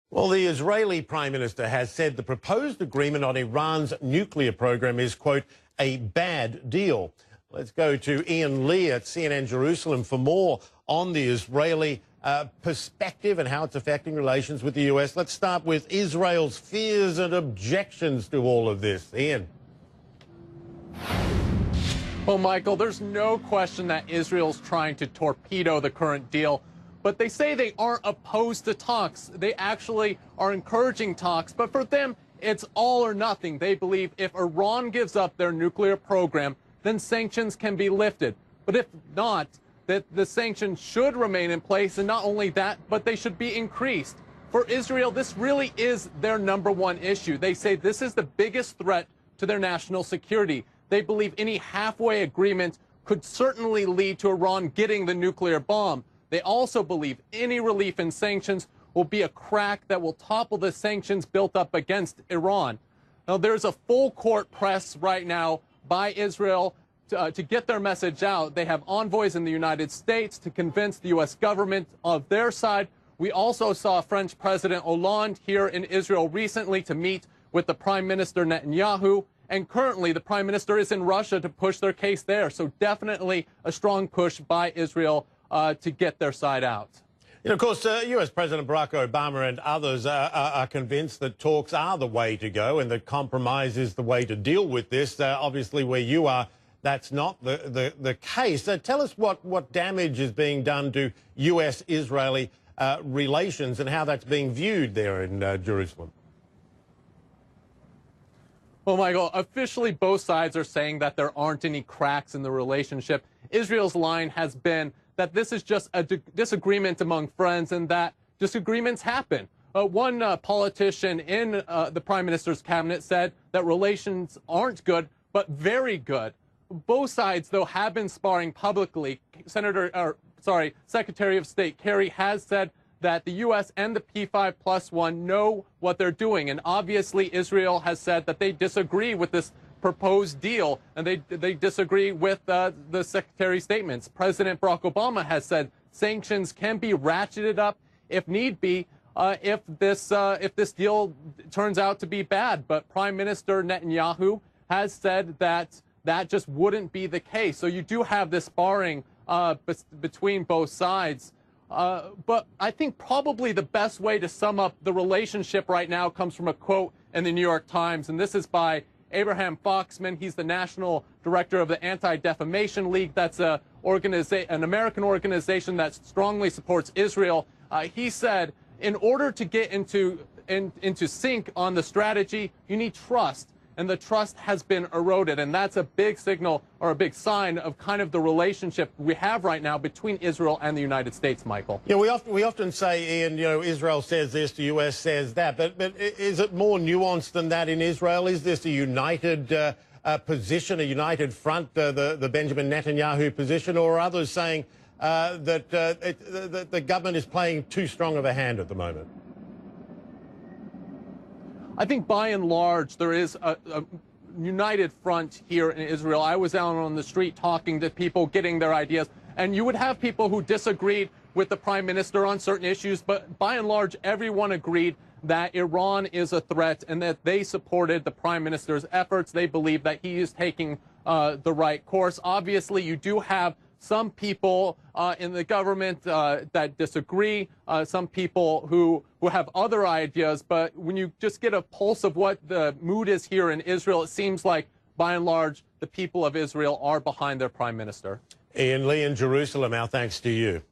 Well, the Israeli Prime Minister has said the proposed agreement on Iran's nuclear program is, quote, a bad deal. Let's go to Ian Lee at CNN Jerusalem for more on the Israeli perspective and how it's affecting relations with the US. Let's start with Israel's fears and objections to all of this. Ian. Well, Michael, there's no question that Israel's trying to torpedo the current deal. But they say they aren't opposed to talks. They actually are encouraging talks. But for them, it's all or nothing. They believe if Iran gives up their nuclear program, then sanctions can be lifted. But if not, that the sanctions should remain in place. And not only that, but they should be increased. For Israel, this really is their #1 issue. They say this is the biggest threat to their national security. They believe any halfway agreement could certainly lead to Iran getting the nuclear bomb. They also believe any relief in sanctions will be a crack that will topple the sanctions built up against Iran. Now, there's a full court press right now by Israel to get their message out. They have envoys in the United States to convince the U.S. government of their side. We also saw French President Hollande here in Israel recently to meet with the Prime Minister Netanyahu. And currently, the Prime Minister is in Russia to push their case there. So definitely a strong push by Israel to get their side out. You know, of course, US President Barack Obama and others are convinced that talks are the way to go and that compromise is the way to deal with this. Obviously, where you are, that's not the case. Tell us what damage is being done to US-Israeli relations and how that's being viewed there in Jerusalem. Well, Michael, officially both sides are saying that there aren't any cracks in the relationship. Israel's line has been that this is just a disagreement among friends and that disagreements happen. One politician in the Prime Minister's cabinet said that relations aren't good, but very good. Both sides, though, have been sparring publicly. Secretary of State Kerry has said that the U.S. and the P5+1 know what they're doing. And obviously, Israel has said that they disagree with this proposed deal, and they disagree with the Secretary's statements. President Barack Obama has said sanctions can be ratcheted up if need be if this deal turns out to be bad. But Prime Minister Netanyahu has said that that just wouldn't be the case. So you do have this sparring between both sides. But I think probably the best way to sum up the relationship right now comes from a quote in the New York Times, and this is by Abraham Foxman. He's the national director of the Anti-Defamation League. That's an American organization that strongly supports Israel. He said, in order to get into sync on the strategy, you need trust. And the trust has been eroded. And that's a big signal or a big sign of kind of the relationship we have right now between Israel and the United States, Michael. Yeah, we often say, Ian, you know, Israel says this, the US says that. But is it more nuanced than that in Israel? Is this a united position, a united front, the Benjamin Netanyahu position, or are others saying that the government is playing too strong of a hand at the moment? I think by and large there is a united front here in Israel. I was out on the street talking to people, getting their ideas, and you would have people who disagreed with the Prime Minister on certain issues, but by and large everyone agreed that Iran is a threat and that they supported the Prime Minister's efforts. They believe that he is taking the right course. Obviously, you do have some people in the government that disagree, some people who have other ideas, but when you just get a pulse of what the mood is here in Israel, it seems like, by and large, the people of Israel are behind their prime minister. Ian Lee in Jerusalem, our thanks to you.